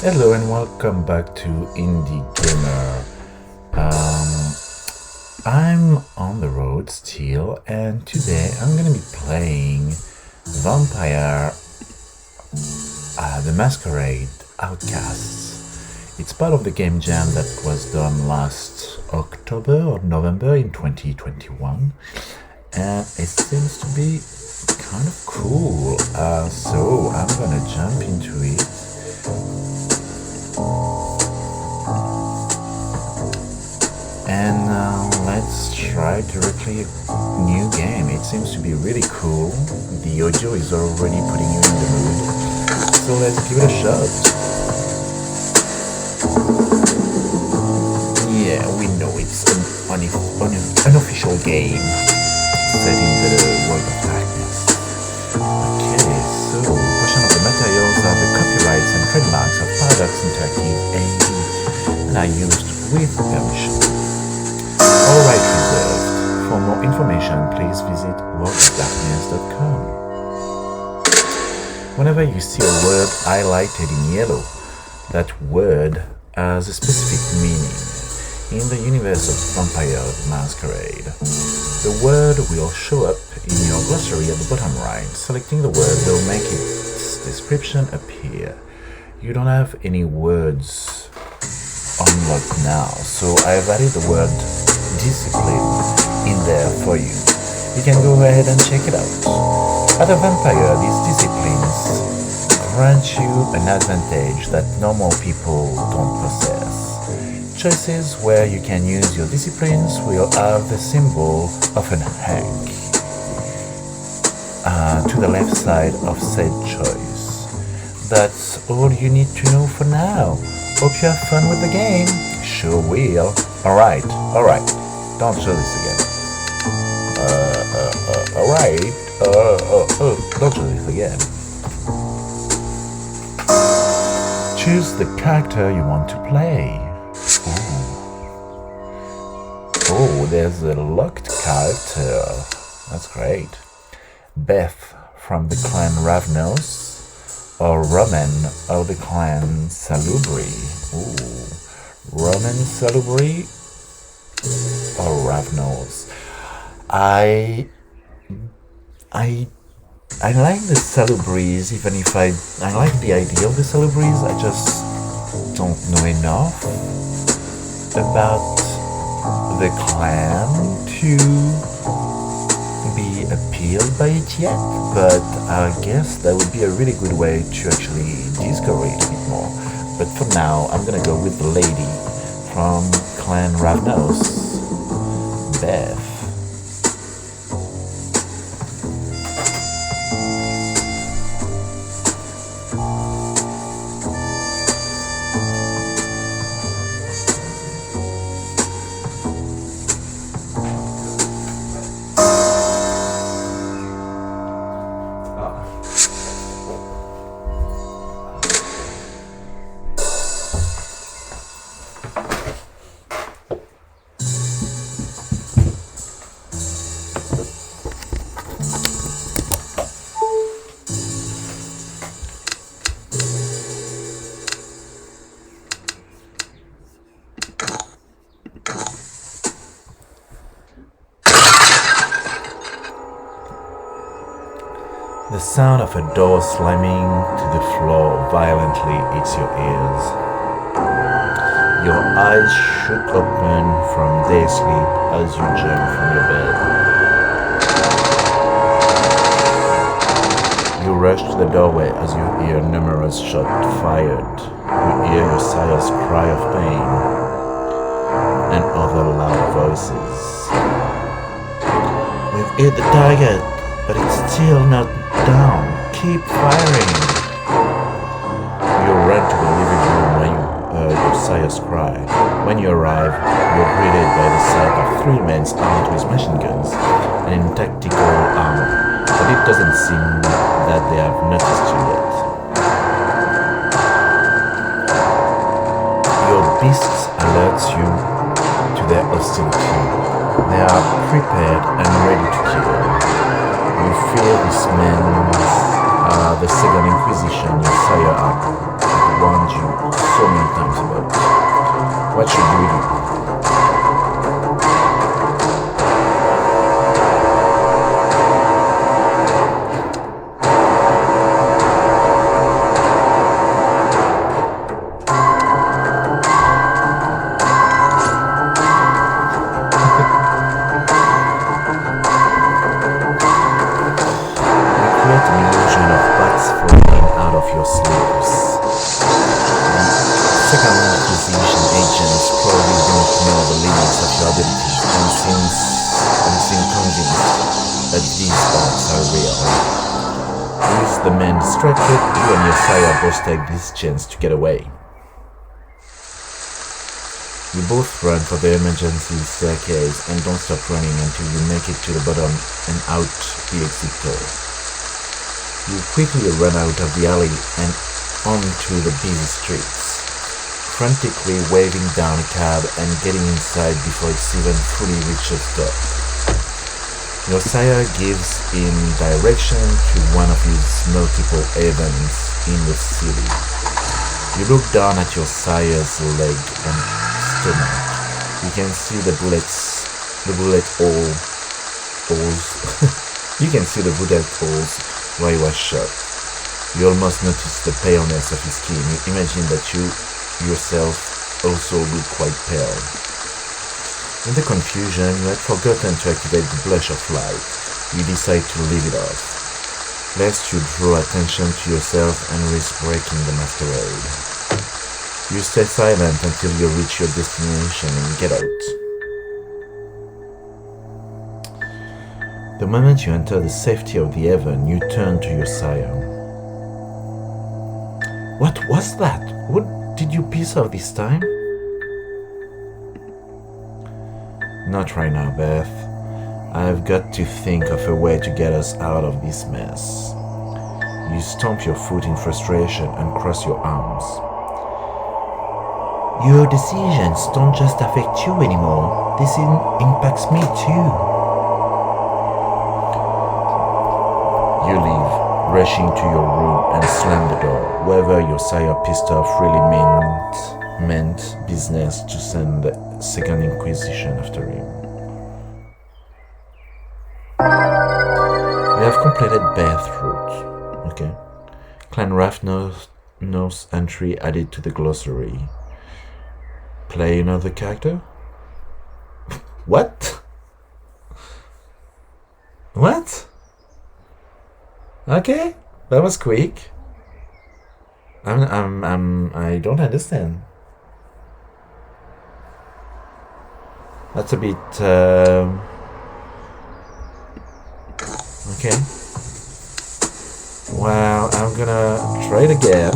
Hello and welcome back to Indie Gamer. I'm on the road still, and today I'm gonna be playing Vampire the Masquerade Outcasts. It's part of the game jam that was done last October or November in 2021, and it seems to be kind of cool. So I'm gonna jump into it. And let's try directly a new game. It seems to be really cool. The audio is already putting you in the mood. So let's give it a shot. Yeah, we know it's an unofficial game set in the world of darkness. Okay, so portion of the materials are the copyrights and trademarks of Paradox Interactive AD and are used with permission. All rights reserved. For more information, please visit worldofdarkness.com. Whenever you see a word highlighted in yellow, that word has a specific meaning. In the universe of Vampire the Masquerade, the word will show up in your glossary at the bottom right. Selecting the word will make its description appear. You don't have any words unlocked now, so I've added the word discipline in there for you. You can go ahead and check it out. As a vampire, these disciplines grant you an advantage that normal people don't possess. Choices where you can use your disciplines will have the symbol of an egg to the left side of said choice. That's all you need to know for now. Hope you have fun with the game. Sure will. Alright. Don't show this again. Alright. Don't show this again. Choose the character you want to play. Oh, there's a locked character. That's great. Beth from the clan Ravnos, or Roman of the clan Salubri. Ooh, Roman Salubri or Ravnos. I like the Salubris, even if I like the idea of the Salubris. I just don't know enough about the clan to be appealed by it yet, but I guess that would be a really good way to actually discover it a bit more. But for now, I'm gonna go with the lady from clan Ravnos, Beth. The sound of a door slamming to the floor violently hits your ears. Your eyes shoot open from day sleep as you jump from your bed. You rush to the doorway as you hear numerous shots fired. You hear your sire's cry of pain and other loud voices. We've hit the target, but it's still not down. Keep firing. You run to the living room where you heard your sire's cry. When you arrive, you're greeted by the sight of three men armed with machine guns and in tactical armor, but it doesn't seem that they have noticed you yet. Your beasts alerts you to their hostility. They are prepared and ready to kill. You fear these men are the second Inquisition your sire had warned you sometimes about. What should we do? The man distracted, you and your sire both take this chance to get away. You both run for the emergency staircase and don't stop running until you make it to the bottom and out the exit door. You quickly run out of the alley and onto the busy streets, frantically waving down a cab and getting inside before it's even fully reached the stop. Your sire gives in direction to one of his multiple events in the city. You look down at your sire's leg and stomach. You can see the bullet holes. You can see the bullet holes where he was shot. You almost notice the paleness of his skin. You imagine that you yourself also look quite pale. In the confusion, you had forgotten to activate the blush of light. You decide to leave it off, lest you draw attention to yourself and risk breaking the masquerade. You stay silent until you reach your destination and get out. The moment you enter the safety of the heaven, you turn to your sire. What was that? What did you piss off this time? Not right now, Beth. I've got to think of a way to get us out of this mess. You stomp your foot in frustration and cross your arms. Your decisions don't just affect you anymore. This impacts me too. You leave, rushing to your room and slam the door. Whoever your sire pissed off really meant business to send the Second Inquisition after him. You have completed Beth route. Okay. Clan Rathnos entry added to the glossary. Play another character? What? What? Okay, that was quick. I don't understand. That's a bit, okay. Well, I'm gonna try it again.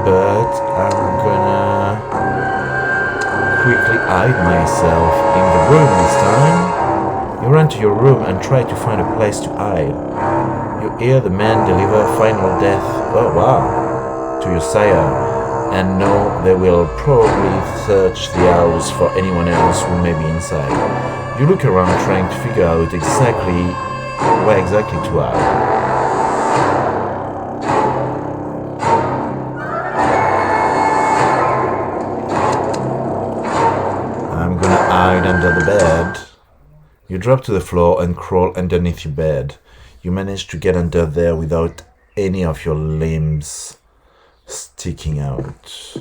But I'm gonna quickly hide myself in the room this time. You run to your room and try to find a place to hide. You hear the man deliver final death, oh wow, to your sire, and know they will probably search the house for anyone else who may be inside. You look around trying to figure out where exactly to hide. I'm gonna hide under the bed. You drop to the floor and crawl underneath your bed. You manage to get under there without any of your limbs sticking out.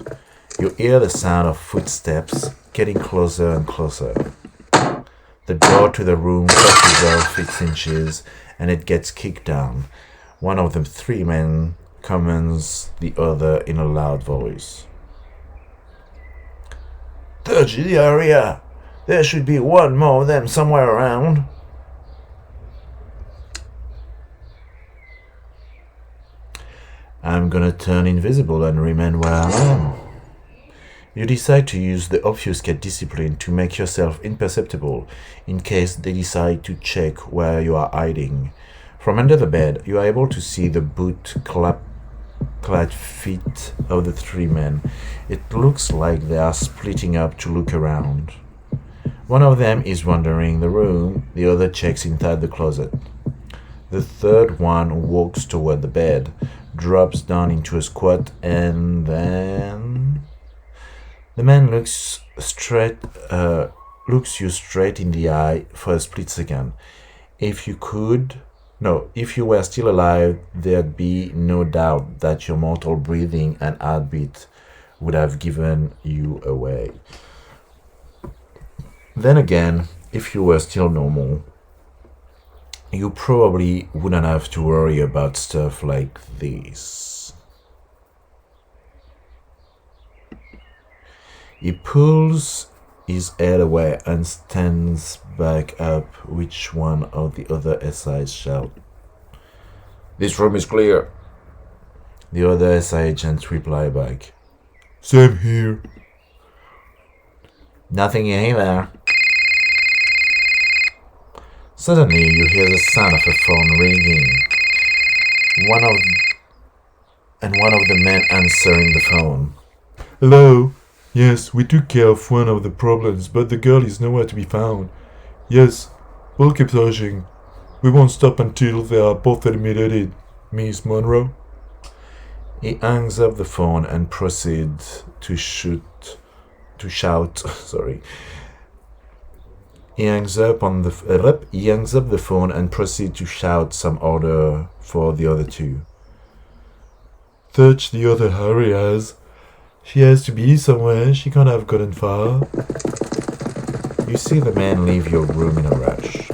You hear the sound of footsteps getting closer and closer. The door to the room touches off 6 inches and it gets kicked down. One of the 3 men commands the other in a loud voice. Search the area! There should be one more of them somewhere around. I'm gonna turn invisible and remain where I am. You decide to use the obfuscate discipline to make yourself imperceptible in case they decide to check where you are hiding. From under the bed, you are able to see the boot clad feet of the three men. It looks like they are splitting up to look around. One of them is wandering the room, the other checks inside the closet. The third one walks toward the bed, drops down into a squat, and then the man looks you straight in the eye for a split second. If you were still alive, there'd be no doubt that your mortal breathing and heartbeat would have given you away. Then again, if you were still normal, you probably wouldn't have to worry about stuff like this. He pulls his head away and stands back up. Which one of the other SIs shout, "This room is clear." The other SI agents reply back, "Same here." "Nothing in here." Suddenly you hear the sound of a phone ringing. One of the men answering the phone. "Hello? Yes, we took care of one of the problems, but the girl is nowhere to be found. Yes, we'll keep searching. We won't stop until they are both eliminated, Miss Monroe." He hangs up the phone and proceeds to shout. Sorry. He hangs up the phone and proceeds to shout some order for the other two. "Search the other areas. She has to be somewhere. She can't have gotten far." You see the man leave your room in a rush.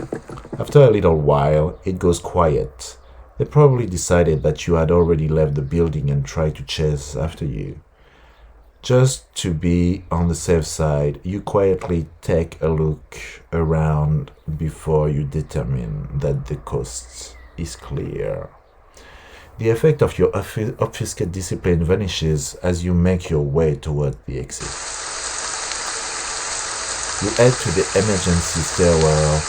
After a little while, it goes quiet. They probably decided that you had already left the building and tried to chase after you. Just to be on the safe side, you quietly take a look around before you determine that the coast is clear. The effect of your obfuscate discipline vanishes as you make your way toward the exit. You head to the emergency stairwell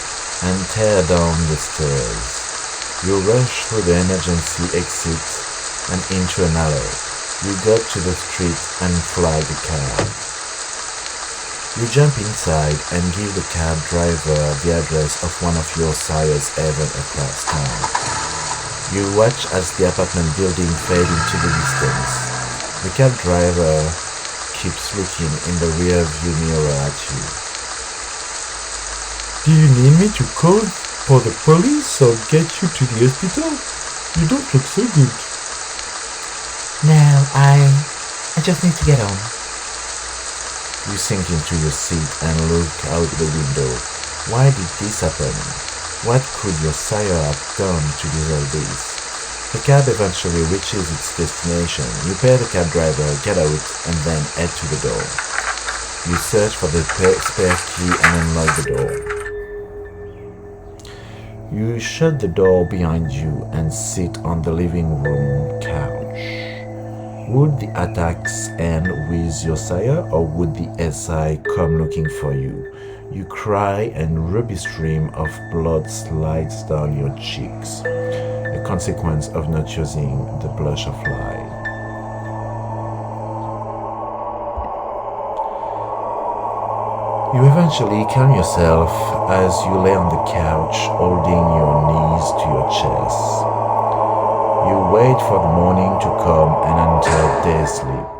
and tear down the stairs. You rush through the emergency exit and into an alley. You go to the street and flag a cab. You jump inside and give the cab driver the address of one of your sires ever across town. You watch as the apartment building fades into the distance. The cab driver keeps looking in the rear view mirror at you. "Do you need me to call for the police or get you to the hospital? You don't look so good." "No, I just need to get home." You sink into your seat and look out the window. Why did this happen? What could your sire have done to deserve this? The cab eventually reaches its destination. You pay the cab driver, get out, and then head to the door. You search for the spare key and unlock the door. You shut the door behind you and sit on the living room couch. Would the attacks end with your sire, or would the SI come looking for you? You cry and a ruby stream of blood slides down your cheeks, a consequence of not using the blush of light. You eventually calm yourself as you lay on the couch, holding your knees to your chest. You wait for the morning to come and enter day sleep.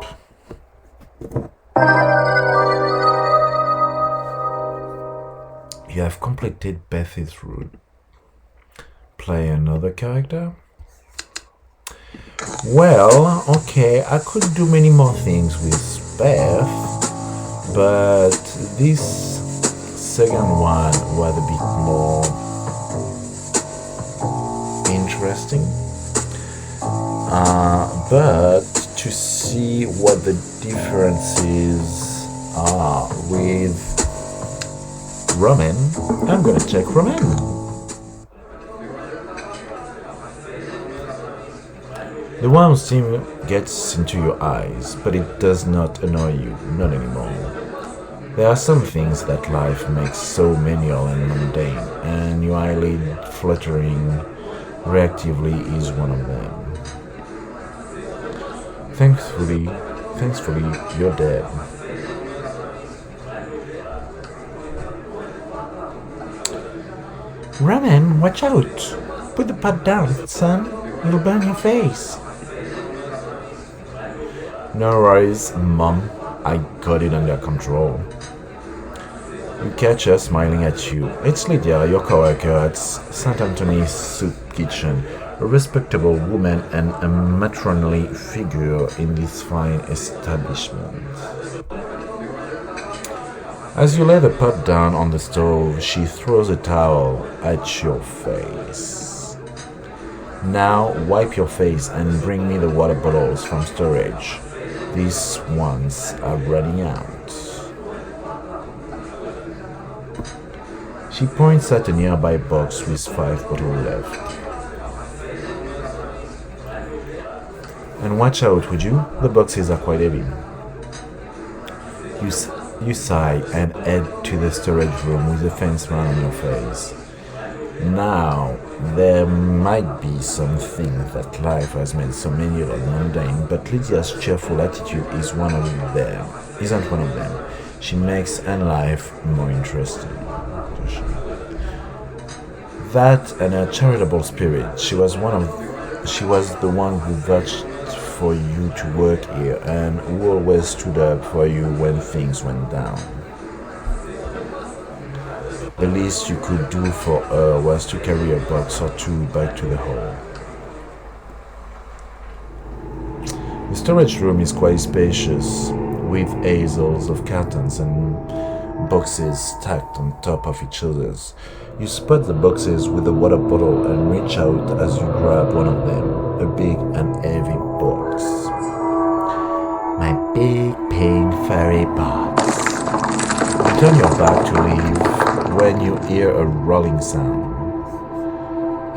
You have completed Beth's route. Play another character. Well, okay, I could do many more things with Beth, but this second one was a bit more interesting. But to see what the differences are with Roman, I'm gonna check Roman. The warm steam gets into your eyes, but it does not annoy you, not anymore. There are some things that life makes so menial and mundane, and your eyelid fluttering reactively is one of them. Thankfully, you're dead. Ramen, watch out! Put the pot down, son. You'll burn your face. No worries, Mom. I got it under control. You catch her smiling at you. It's Lydia, your coworker at St. Anthony's Soup Kitchen, a respectable woman and a matronly figure in this fine establishment. As you lay the pot down on the stove, she throws a towel at your face. Now wipe your face and bring me the water bottles from storage. These ones are running out. She points at a nearby box with 5 bottles left. And watch out, would you? The boxes are quite heavy. You sigh and head to the storage room with a fence round on your face. Now, there might be some things that life has made so many of them mundane, but Lydia's cheerful attitude isn't one of them. She makes life more interesting. That and her charitable spirit, she was the one who vouched for you to work here and who always stood up for you when things went down. The least you could do for her was to carry a box or two back to the hall. The storage room is quite spacious, with aisles of cartons and boxes stacked on top of each other. You spot the boxes with the water bottle and reach out as you grab one of them, a big and heavy box. My big pink furry box. You turn your back to leave when you hear a rolling sound.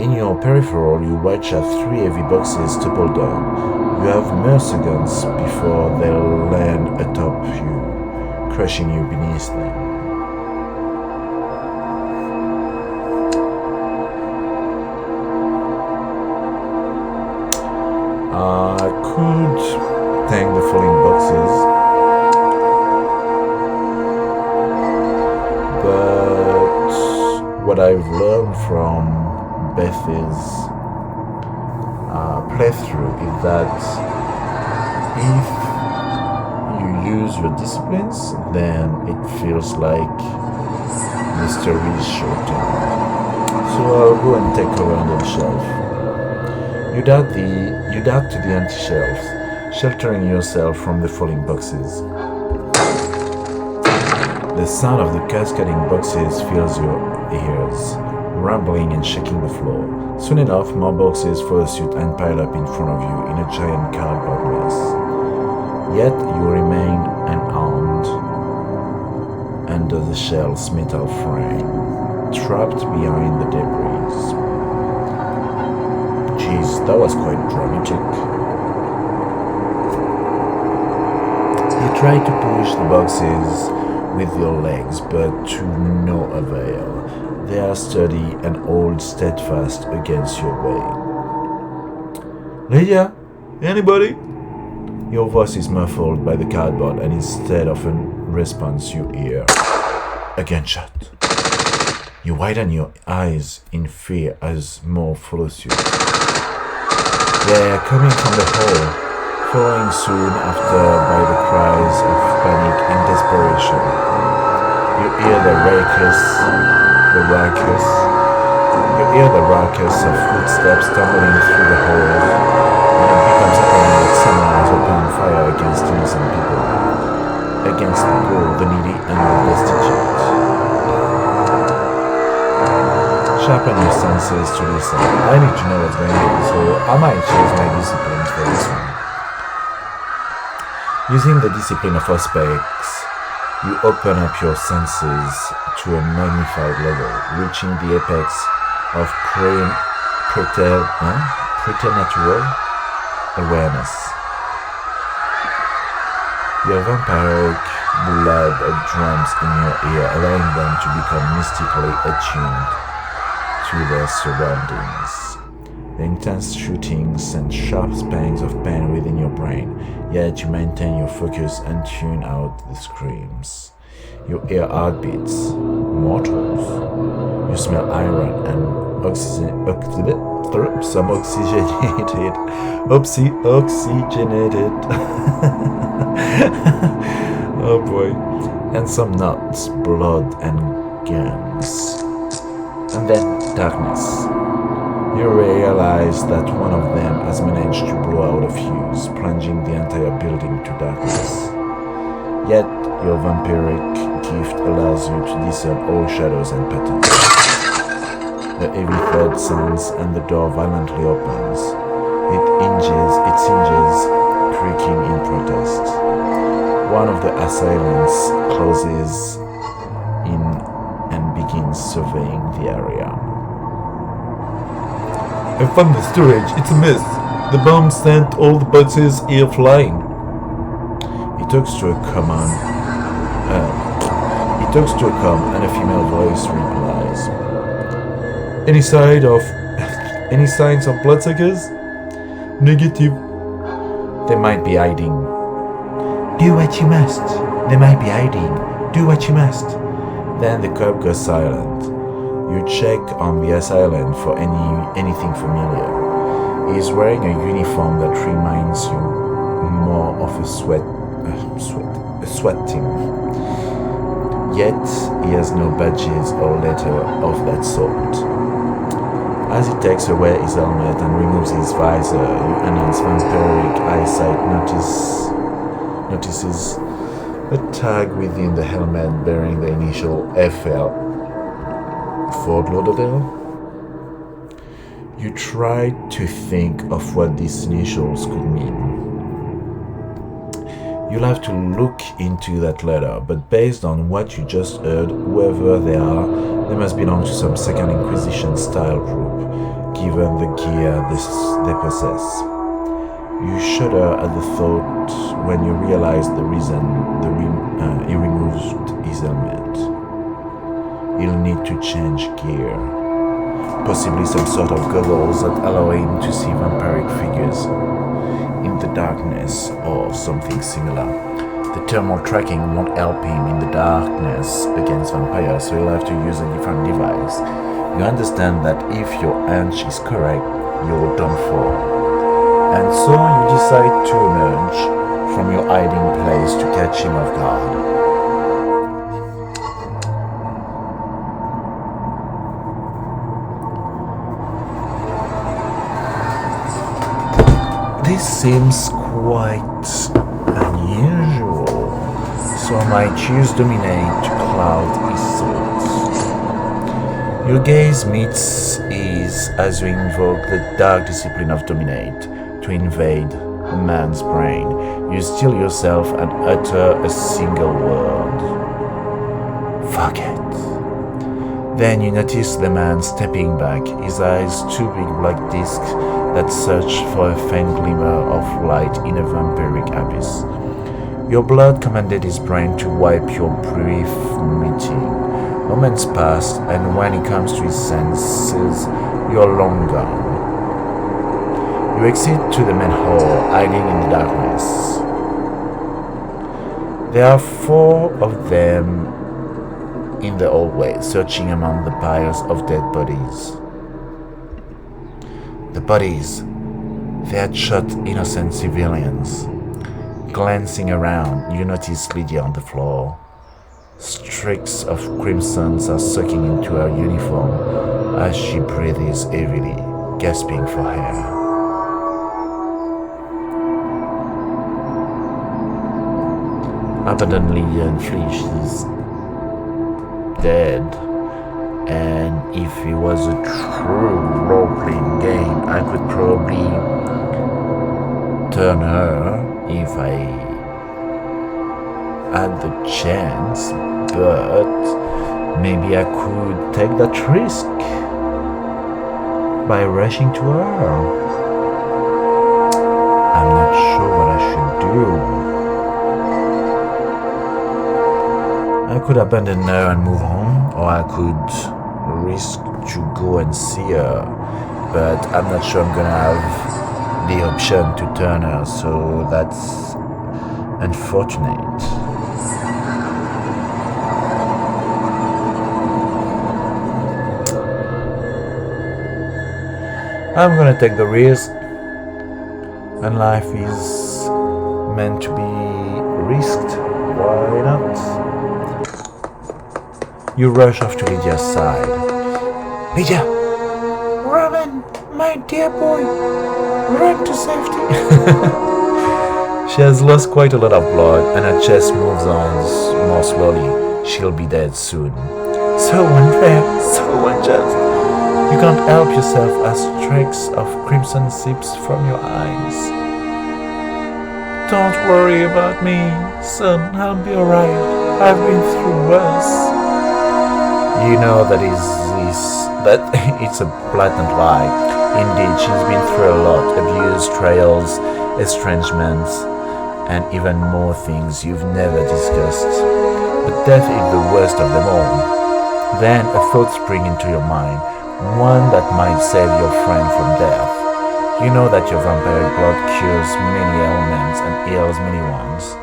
In your peripheral, you watch as 3 heavy boxes topple down. You have mercy guns before they land atop you, crushing you beneath them. I could thank the falling boxes, but what I've learned from Beth's playthrough is that if you use your disciplines, then it feels like the story is shortened. So I'll go and take over on the shelf. You dart to the empty shelves, sheltering yourself from the falling boxes. The sound of the cascading boxes fills your ears, rumbling and shaking the floor. Soon enough, more boxes follow suit and pile up in front of you in a giant cardboard mess. Yet you remain unarmed under the shell's metal frame, trapped behind the debris. Jeez, that was quite dramatic. You try to push the boxes with your legs, but to no avail. They are sturdy and hold steadfast against your weight. Lydia? Anybody? Your voice is muffled by the cardboard, and instead of a response, you hear a gunshot. You widen your eyes in fear as more follow suit. They are coming from the hall, following soon after by the cries of panic and desperation. You hear the ruckus of footsteps tumbling through the halls, and it becomes apparent that someone has opened fire against innocent people, against the poor, the needy, and the destitute. Sharpen your senses to listen. I need to know what's going on, so I might choose my disciplines for this one. Using the discipline of Auspex, you open up your senses to a magnified level, reaching the apex of preternatural awareness. Your vampiric blood drums in your ear, allowing them to become mystically attuned to their surroundings. The intense shooting sends sharp pangs of pain within your brain, yet you maintain your focus and tune out the screams. You hear heartbeats, mortals. You smell iron and some oxygenated. Oh boy. And some nuts, blood, and guns. And then darkness. You realize that one of them has managed to blow out a fuse, plunging the entire building to darkness. Yet, your vampiric gift allows you to discern all shadows and patterns. The heavy thud sounds and the door violently opens. It hinges, creaking in protest. One of the assailants closes in and begins surveying the area. I found the storage. It's a mess. The bomb sent all the boxes here flying. He talks to a comm and a female voice replies. Any signs of bloodsuckers? Negative. They might be hiding. Do what you must. They might be hiding. Do what you must. Then the cop goes silent. You check on the assailant for anything familiar. He is wearing a uniform that reminds you more of a SWAT team. Yet he has no badges or letter of that sort. As he takes away his helmet and removes his visor, you enhance vampiric eyesight notices a tag within the helmet bearing the initial FL. Fort Lauderdale? You try to think of what these initials could mean. You'll have to look into that letter, but based on what you just heard, whoever they are, they must belong to some Second Inquisition style group, given the gear they possess. You shudder at the thought when you realize the reason he removed his helmet. He'll need to change gear. Possibly some sort of goggles that allow him to see vampiric figures in the darkness or something similar. The thermal tracking won't help him in the darkness against vampires, so he'll have to use a different device. You understand that if your hunch is correct, you're done for. And so you decide to emerge from your hiding place to catch him off guard. This seems quite unusual, so I might choose Dominate to cloud his thoughts. Your gaze meets his as you invoke the dark discipline of Dominate to invade a man's brain. You still yourself and utter a single word. Fuck it. Then you notice the man stepping back, his eyes two big black discs that search for a faint glimmer of light in a vampiric abyss. Your blood commanded his brain to wipe your brief meeting. Moments pass, and when he comes to his senses, you're long gone. You exit to the main hall, hiding in the darkness. There are 4 of them in the hallway, searching among the piles of dead bodies. The bodies, they had shot innocent civilians. Glancing around, you notice Lydia on the floor. Streaks of crimsons are soaking into her uniform as she breathes heavily, gasping for air. Abandoned Lydia and Flesh is dead, and if it was a true role-playing game, I could probably turn her if I had the chance, but maybe I could take that risk by rushing to her. I'm not sure what I should do. I could abandon her and move on, or I could risk to go and see her but I'm not sure I'm gonna have the option to turn her, so that's unfortunate. I'm gonna take the risk, and life is meant to be risked. Why not? You rush off to Lydia's side. Lydia! Roman, my dear boy, run to safety. She has lost quite a lot of blood, and her chest moves on more slowly. She'll be dead soon. So unfair, so unjust. You can't help yourself as streaks of crimson seeps from your eyes. Don't worry about me, son. I'll be alright. I've been through worse. You know that it's a blatant lie. Indeed, she's been through a lot: abuse, trials, estrangements, and even more things you've never discussed. But death is the worst of them all. Then a thought springs into your mind, one that might save your friend from death. You know that your vampiric blood cures many ailments and heals many ones.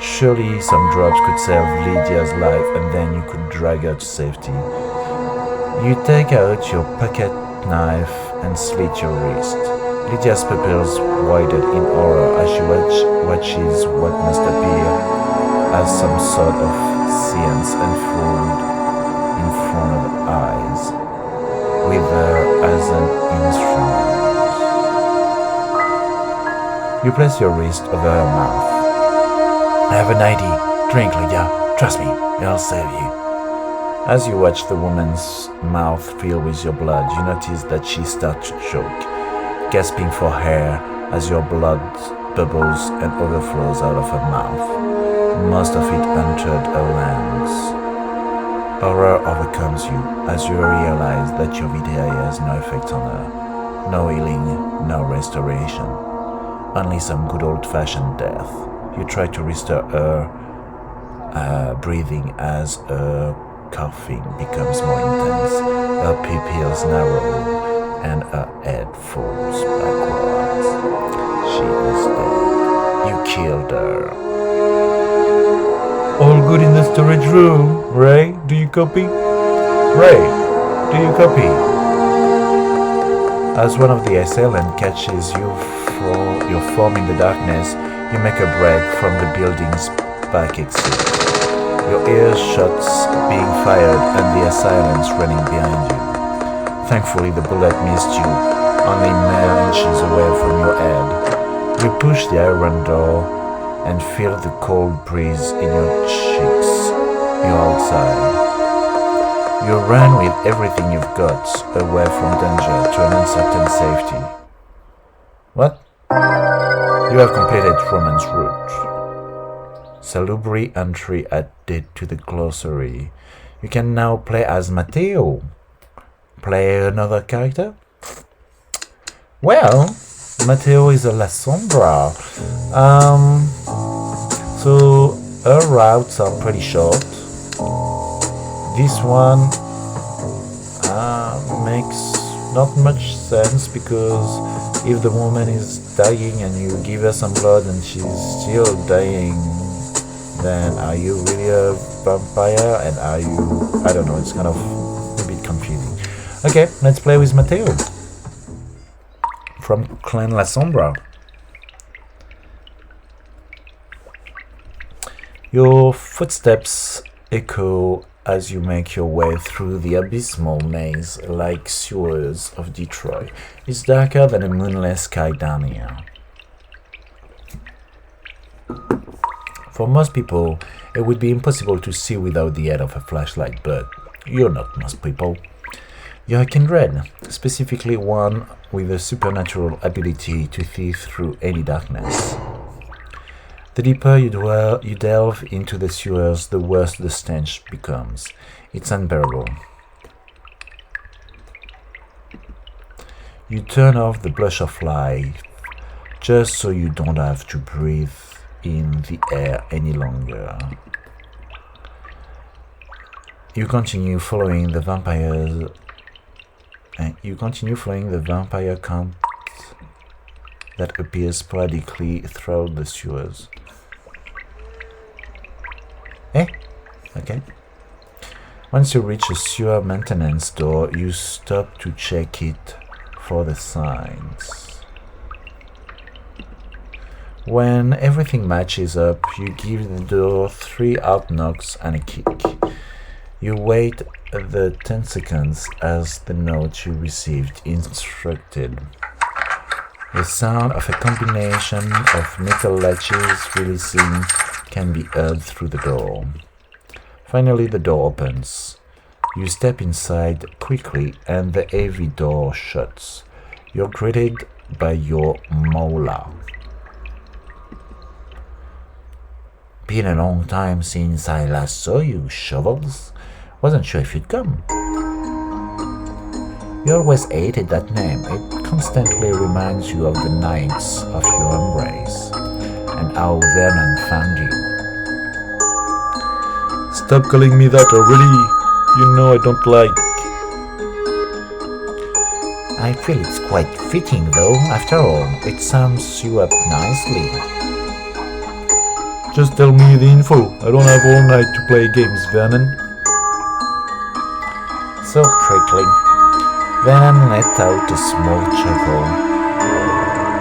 Surely some drops could save Lydia's life, and then you could drag her to safety. You take out your pocket knife and slit your wrist. Lydia's pupils widen in horror as she watches what must appear as some sort of science unfold in front of her eyes, with her as an instrument. You place your wrist over her mouth. I have an idea. Drink, Lydia. Trust me, it'll save you. As you watch the woman's mouth fill with your blood, you notice that she starts to choke, gasping for air as your blood bubbles and overflows out of her mouth. Most of it entered her lungs. Horror overcomes you as you realize that your VDA has no effect on her. No healing, no restoration. Only some good old-fashioned death. You try to restore her breathing as her coughing becomes more intense. Her pupils narrow and her head falls backwards. She is dead. You killed her. All good in the storage room. Ray, do you copy? Ray, do you copy? As one of the assailant catches your form in the darkness, you make a break from the building's back exit. Your ears shut, being fired, and the assailants running behind you. Thankfully, the bullet missed you, only mere inches away from your head. You push the iron door and feel the cold breeze in your cheeks. You're outside. You run with everything you've got, away from danger to an uncertain safety. What? You have completed Roman's route. Salubri entry added to the glossary. You can now play as Matteo. Play another character? Well, Matteo is a La Sombra. So her routes are pretty short. This one makes not much sense, because if the woman is dying and you give her some blood and she's still dying, then are you really a vampire? And are you... I don't know, it's kind of a bit confusing. Okay, let's play with Matteo from Clan La Sombra. Your footsteps echo as you make your way through the abysmal maze-like sewers of Detroit. It's darker than a moonless sky down here. For most people, it would be impossible to see without the aid of a flashlight, but you're not most people. You're a kindred, specifically one with a supernatural ability to see through any darkness. The deeper you delve into the sewers, the worse the stench becomes. It's unbearable. You turn off the blush of life, just so you don't have to breathe in the air any longer. You continue following the vampires And you continue following the vampire count that appears sporadically throughout the sewers. Okay. Once you reach a sewer maintenance door, you stop to check it for the signs. When everything matches up, you give the door 3 hard knocks and a kick. You wait the 10 seconds as the note you received instructed. The sound of a combination of metal latches releasing can be heard through the door. Finally, the door opens. You step inside quickly and the heavy door shuts. You're greeted by your Mola. Been a long time since I last saw you, Shovels. Wasn't sure if you'd come. You always hated that name. It constantly reminds you of the nights of your embrace and how Vernon found you. Stop calling me that already. You know I don't like. I feel it's quite fitting though, after all. It sums you up nicely. Just tell me the info. I don't have all night to play games, Vernon. So prickly. Vernon let out a small chuckle.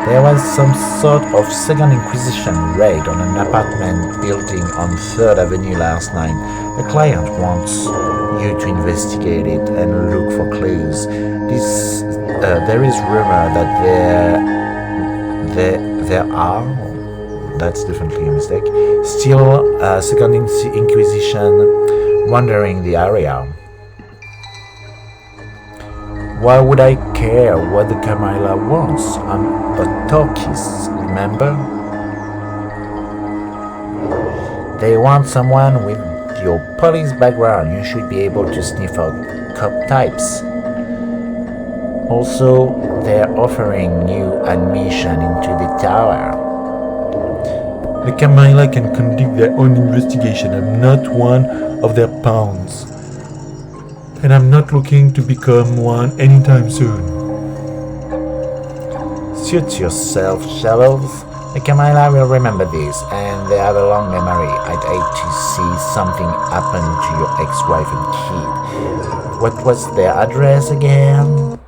There was some sort of Second Inquisition raid on an apartment building on 3rd Avenue last night. A client wants you to investigate it and look for clues. There is rumor that there are, that's definitely a mistake, still Second Inquisition wandering the area. Why would I care what the Camilla wants? I'm a Talkist, remember? They want someone with your police background. You should be able to sniff out cop types. Also, they're offering you admission into the tower. The Camilla can conduct their own investigation. I'm not one of their pawns. And I'm not looking to become one anytime soon. Suit yourself, Shovels. The Camilla will remember this, and they have a long memory. I'd hate to see something happen to your ex-wife and kid. What was their address again?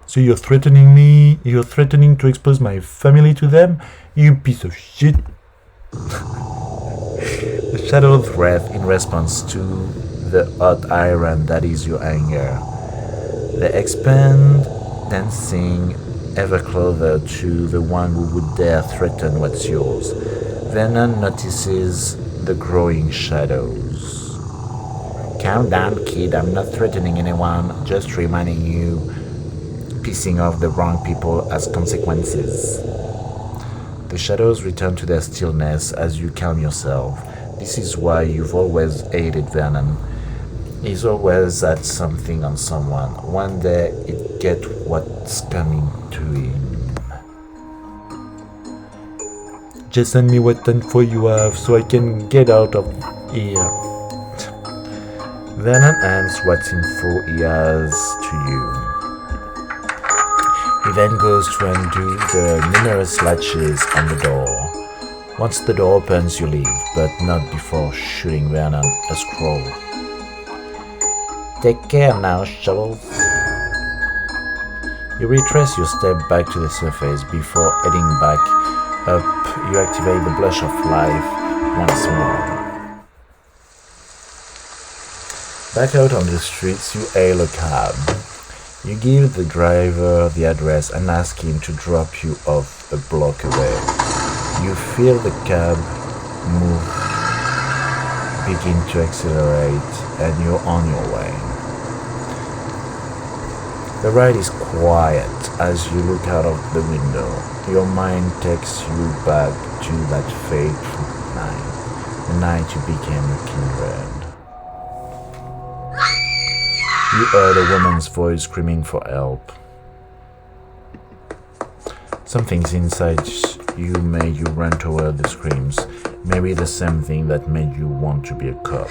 So you're threatening me? You're threatening to expose my family to them? You piece of shit. The shadows wreath in response to the hot iron that is your anger. They expand, dancing ever closer to the one who would dare threaten what's yours. Vernon notices the growing shadows. Calm down, kid. I'm not threatening anyone, just reminding you pissing off the wrong people has consequences. The shadows return to their stillness as you calm yourself. This is why you've always hated Vernon. He's always had something on someone. One day it get what's coming to him. Just send me what info you have so I can get out of here. Vernon hands what info he has to you. He then goes to undo the numerous latches on the door. Once the door opens, you leave, but not before shooting Vernon a scroll. Take care now, Shovels. You retrace your step back to the surface before heading back up. You activate the Blush of Life once more. Back out on the streets, you hail a cab. You give the driver the address and ask him to drop you off a block away. You feel the cab move, begin to accelerate, and you're on your way. The ride is quiet as you look out of the window. Your mind takes you back to that fateful night, the night you became a kindred. You heard a woman's voice screaming for help. Something's inside you made you run toward the screams, maybe the same thing that made you want to be a cop.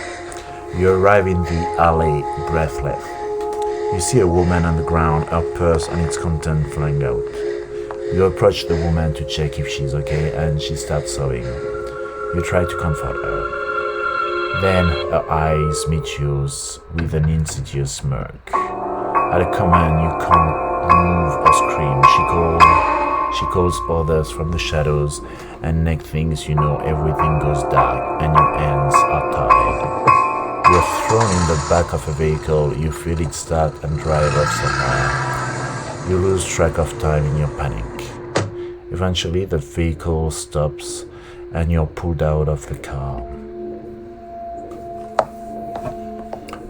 You arrive in the alley breathless. You see a woman on the ground, her purse and its content flying out. You approach the woman to check if she's okay, and she starts sobbing. You try to comfort her. Then her eyes meet yours with an insidious smirk. At a command you can't move or scream. She calls others from the shadows, and next things you know, everything goes dark and your hands are tied. You're thrown in the back of a vehicle, you feel it start and drive off somewhere. You lose track of time in your panic. Eventually the vehicle stops and you're pulled out of the car.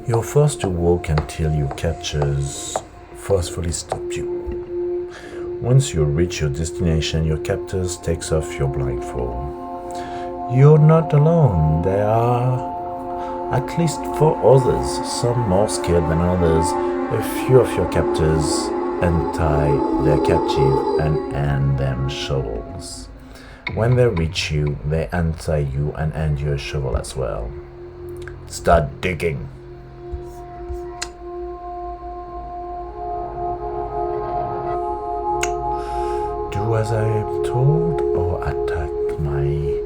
You're forced to walk until your captors forcefully stop you. Once you reach your destination, your captors takes off your blindfold. You're not alone. There are at least 4 others, some more skilled than others. A few of your captors untie their captive and hand them shovels. When they reach you, they untie you and hand you a shovel as well. Start digging. Do as I am told or attack my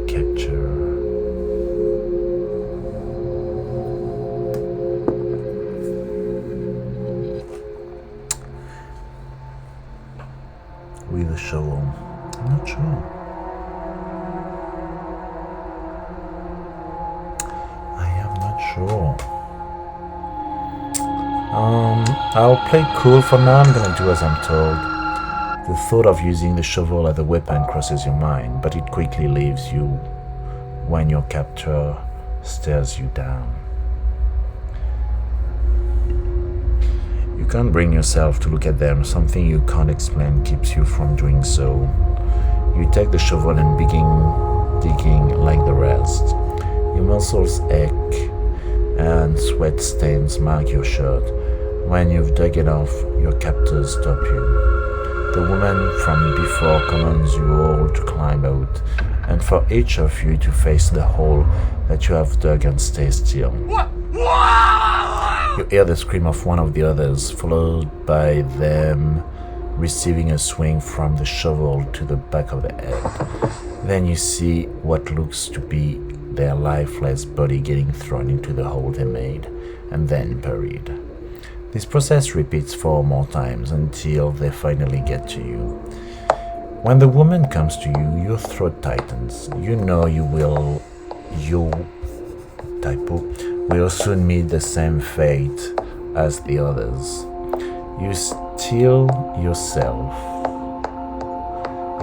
capture. With a shovel. I'm not sure. I am not sure. I'll play cool for now. I'm gonna do as I'm told. The thought of using the shovel as a weapon crosses your mind, but it quickly leaves you when your captor stares you down. You can't bring yourself to look at them. Something you can't explain keeps you from doing so. You take the shovel and begin digging like the rest. Your muscles ache and sweat stains mark your shirt. When you've dug it off, your captors stop you. The woman from before commands you all to climb out, and for each of you to face the hole that you have dug and stay still. You hear the scream of one of the others, followed by them receiving a swing from the shovel to the back of the head. Then you see what looks to be their lifeless body getting thrown into the hole they made, and then buried. This process repeats 4 more times until they finally get to you. When the woman comes to you, your throat tightens. You know you will soon meet the same fate as the others. You steel yourself.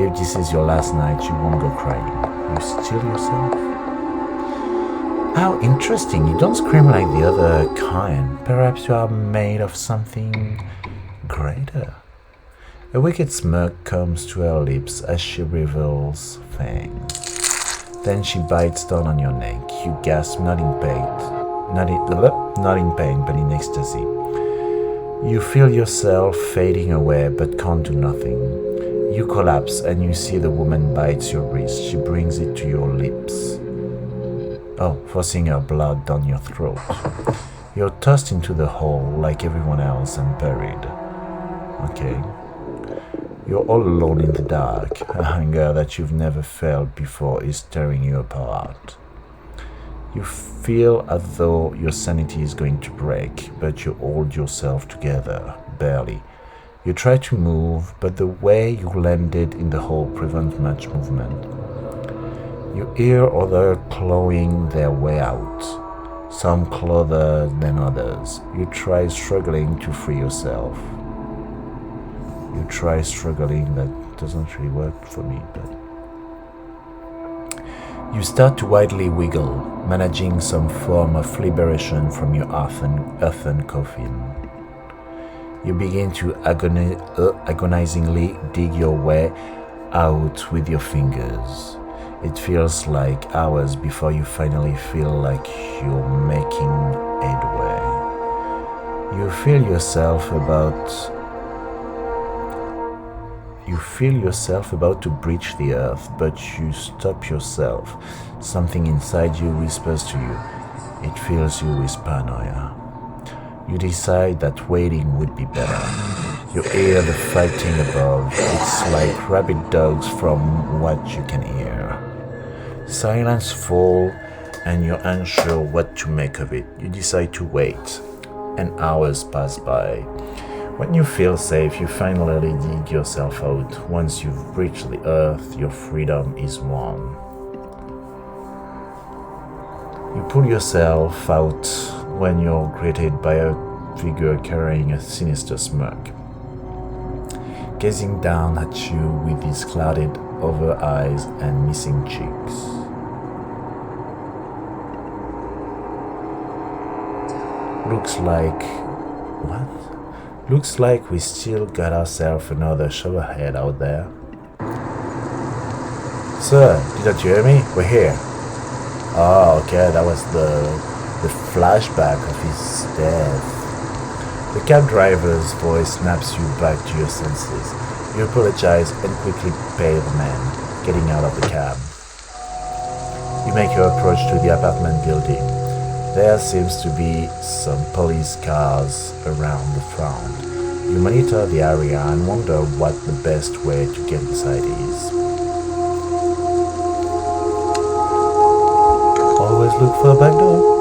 If this is your last night, you won't go crying. You steel yourself? How interesting. You don't scream like the other kind. Perhaps you are made of something greater. A wicked smirk comes to her lips as she reveals fangs. Then she bites down on your neck. You gasp, not in pain, but in ecstasy. You feel yourself fading away, but can't do nothing. You collapse and you see the woman bites your wrist. She brings it to your lips. Forcing her blood down your throat. You're tossed into the hole like everyone else and buried. Okay. You're all alone in the dark. A hunger that you've never felt before is tearing you apart. You feel as though your sanity is going to break, but you hold yourself together, barely. You try to move, but the way you landed in the hole prevents much movement. You hear others clawing their way out, some closer than others. You try struggling to free yourself. That doesn't really work for me, but... You start to widely wiggle, managing some form of liberation from your earthen coffin. You begin to agonizingly dig your way out with your fingers. It feels like hours before you finally feel like you're making headway. You feel yourself about to breach the earth, but you stop yourself. Something inside you whispers to you. It fills you with paranoia. You decide that waiting would be better. You hear the fighting above. It's like rabid dogs from what you can hear. Silence falls and you're unsure what to make of it. You decide to wait, and hours pass by. When you feel safe, you finally dig yourself out. Once you've reached the earth, your freedom is won. You pull yourself out when you're greeted by a figure carrying a sinister smirk, gazing down at you with his clouded over eyes and missing cheeks. Looks like we still got ourselves another shovelhead out there. Sir, didn't you hear me? We're here. Oh, okay, that was the flashback of his death. The cab driver's voice snaps you back to your senses. You apologize and quickly pay the man, getting out of the cab. You make your approach to the apartment building. There seems to be some police cars around the front. You monitor the area and wonder what the best way to get inside is. Always look for a back door.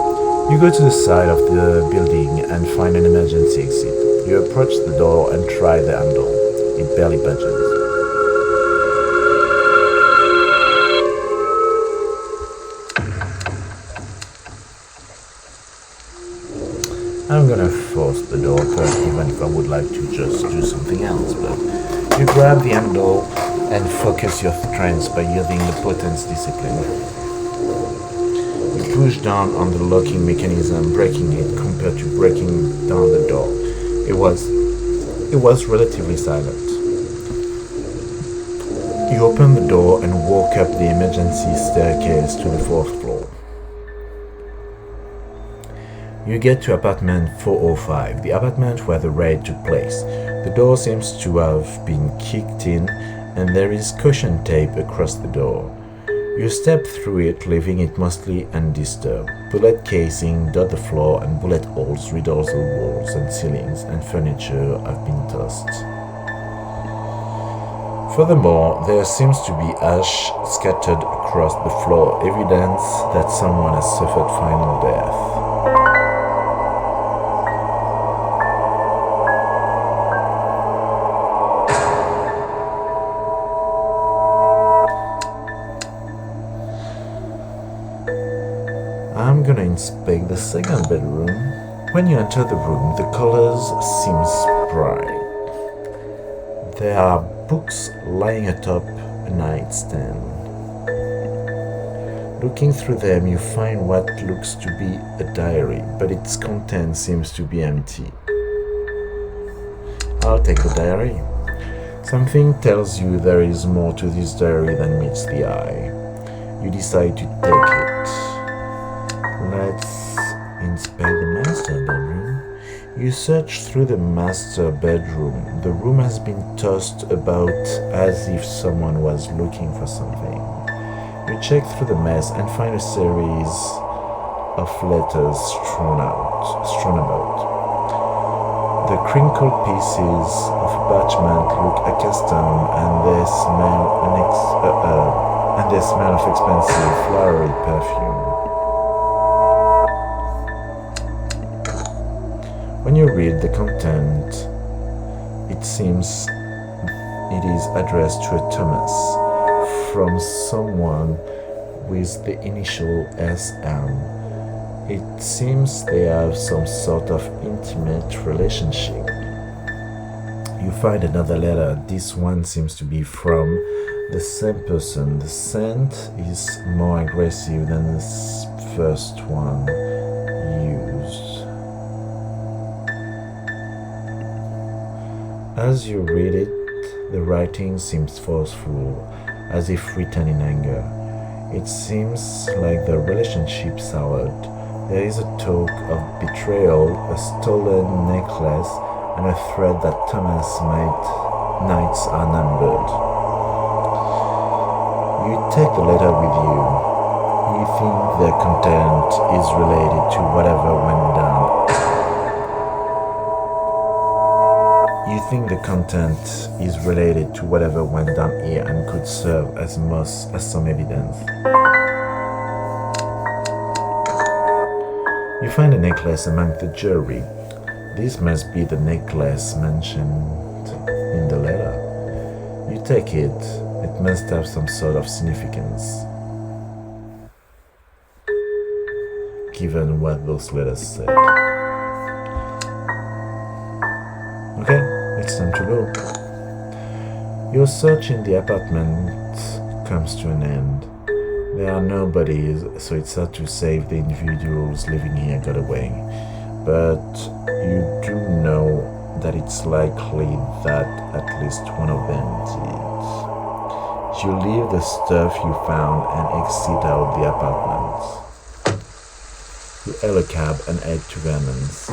You go to the side of the building and find an emergency exit. You approach the door and try the handle. It barely budges. I'm gonna force the door open even if I would like to just do something else, but you grab the handle and focus your strength by using the potence discipline. You push down on the locking mechanism, breaking it compared to breaking down the door. It was relatively silent. You open the door and walk up the emergency staircase to the 4th floor. You get to apartment 405, the apartment where the raid took place. The door seems to have been kicked in and there is caution tape across the door. You step through it, leaving it mostly undisturbed. Bullet casing dot the floor and bullet holes riddle the walls and ceilings, and furniture have been tossed. Furthermore, there seems to be ash scattered across the floor, evidence that someone has suffered final death. I'm gonna inspect the second bedroom. When you enter the room, the colors seem bright. There are books lying atop a nightstand. Looking through them, you find what looks to be a diary, but its content seems to be empty. I'll take the diary. Something tells you there is more to this diary than meets the eye. You decide to take it. Let's inspect the master bedroom. You search through the master bedroom. The room has been tossed about as if someone was looking for something. You check through the mess and find a series of letters strewn about. The crinkled pieces of parchment look accustomed and they smell of expensive flowery perfume. When you read the content, it seems it is addressed to a Thomas from someone with the initial SM. It seems they have some sort of intimate relationship. You find another letter. This one seems to be from the same person. The scent is more aggressive than the first one used. As you read it, the writing seems forceful, as if written in anger. It seems like the relationship soured. There is a talk of betrayal, a stolen necklace, and a threat that Thomas nights are numbered. You take the letter with you. You think the content is related to whatever went down you think the content is related to whatever went down here and could serve as some evidence? You find a necklace among the jewelry. This must be the necklace mentioned in the letter. You take it. It must have some sort of significance, given what those letters said. Okay, it's time to go. Your search in the apartment comes to an end. There are nobodies, so it's hard to say if the individuals living here got away. But you do know that it's likely that at least one of them did. You leave the stuff you found and exit out the apartment. You hail a cab and head to Vernon's.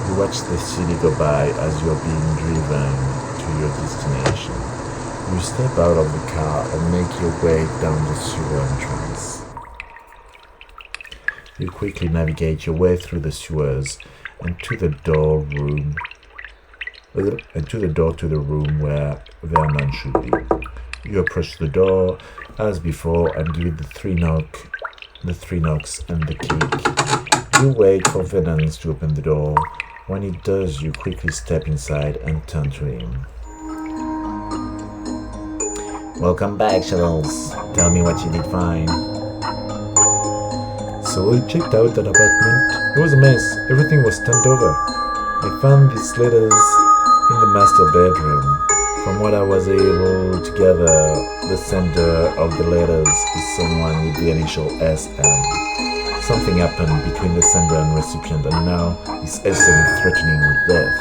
You watch the city go by as you're being driven to your destination. You step out of the car and make your way down the sewer entrance. You quickly navigate your way through the sewers and to the door to the room where Vernon should be. You approach the door as before and give it the three knocks and the key. You wait for Vernon to open the door. When it does, you quickly step inside and turn to him. Welcome back, Shovels. Tell me what you did find. So I checked out that apartment. It was a mess. Everything was turned over. I found these letters in the master bedroom. From what I was able to gather, the sender of the letters is someone with the initial SM. Something happened between the sender and recipient, and now this SM is threatening with death.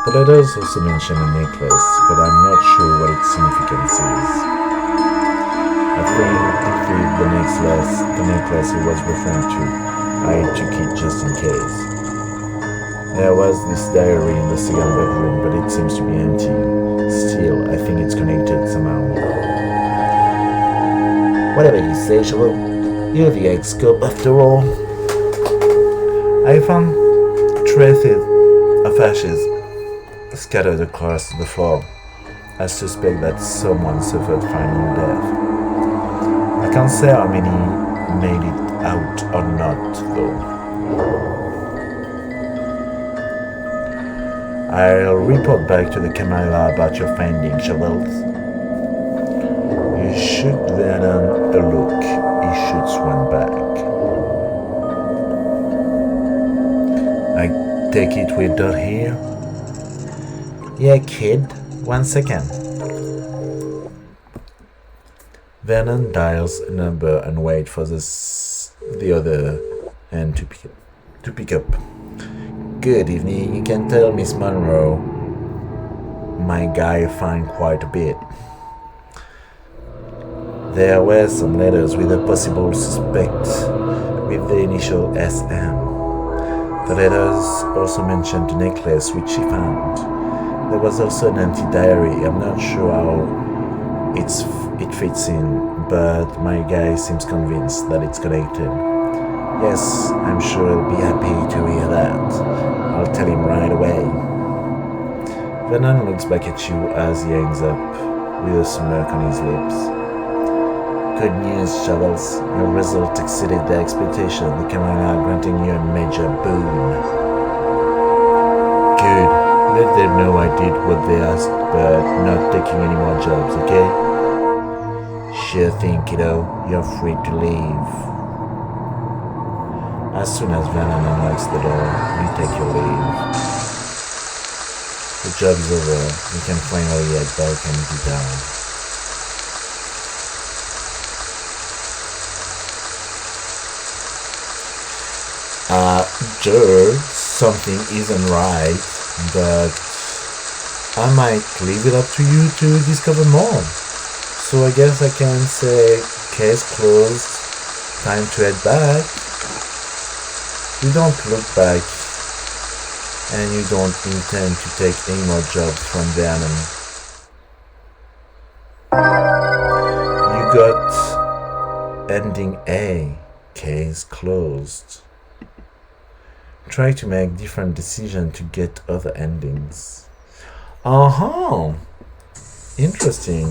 The letters also mention a necklace, but I'm not sure what its significance is. I think it the necklace he was referring to. I took it just in case. There was this diary in the second bedroom, but it seems to be empty. Still, I think it's connected somehow. Whatever you say, Shalom. You're the ex-cop after all. I found traces of ashes scattered across the floor. I suspect that someone suffered final death. I can't say how many made it out or not, though. I'll report back to the Camilla about your findings, Shovels. You shoot Vernon a look. He shoots one back. I take it we're done here? Yeah, kid. 1 second. Vernon dials a number and waits for the other end to pick up. Good evening. You can tell Miss Monroe. My guy found quite a bit. There were some letters with a possible suspect with the initial SM. The letters also mentioned the necklace which she found. There was also an empty diary. I'm not sure how it fits in, but my guy seems convinced that it's connected. Yes, I'm sure he'll be happy to hear that. I'll tell him right away. Vernon looks back at you as he hangs up with a smirk on his lips. Good news, Shovels. Your result exceeded their expectation. The Camilla are granting you a major boon. Good. Let them know I did what they asked, but not taking any more jobs, okay? Sure thing, kiddo. You're free to leave. As soon as Vernon unlocks the door, you take your leave. The job is over. You can finally head back and be down. Sure, something isn't right, but I might leave it up to you to discover more. So I guess I can say case closed, time to head back. You don't look back, and you don't intend to take any more jobs from Vernon. You got ending A, case closed. try to make different decisions to get other endings. Uh-huh. Interesting.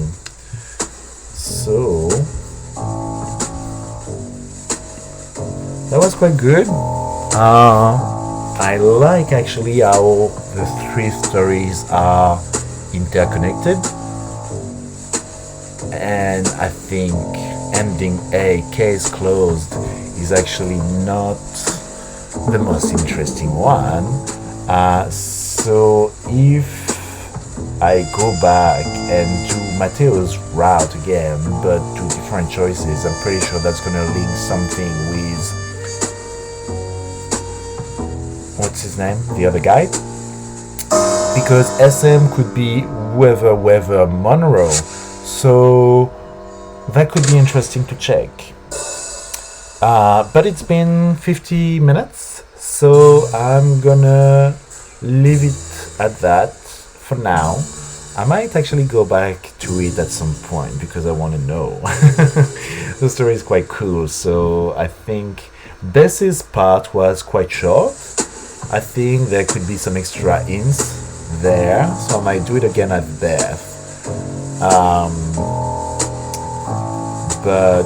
So that was quite good. I like actually how the three stories are interconnected, and I think ending A, case closed, is actually not the most interesting one. So if I go back and do Mateo's route again, but do different choices, I'm pretty sure that's gonna link something with what's his name? The other guy? Because SM could be whoever Monroe. So that could be interesting to check. But it's been 50 minutes, so I'm gonna leave it at that for now. I might actually go back to it at some point because I want to know. The story is quite cool, so I think Bess's part was quite short. I think there could be some extra hints there, so I might do it again at Beth. But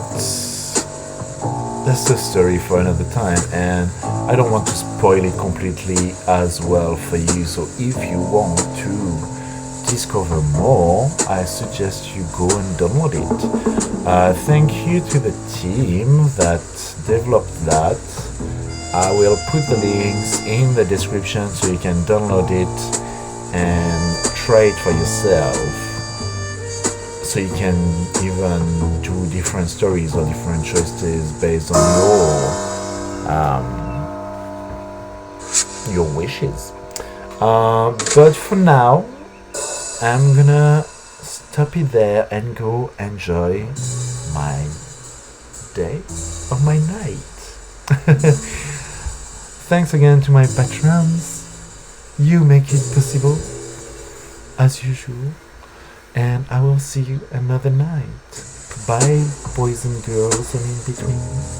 that's a story for another time, and I don't want to spoil it completely as well for you. So if you want to discover more, I suggest you go and download it. Thank you to the team that developed that. I will put the links in the description so you can download it and try it for yourself, so you can even do different stories or different choices based on your wishes. But for now, I'm gonna stop it there and go enjoy my day or my night. Thanks again to my patrons. You make it possible, as usual. And I will see you another night. Bye, boys and girls and in between.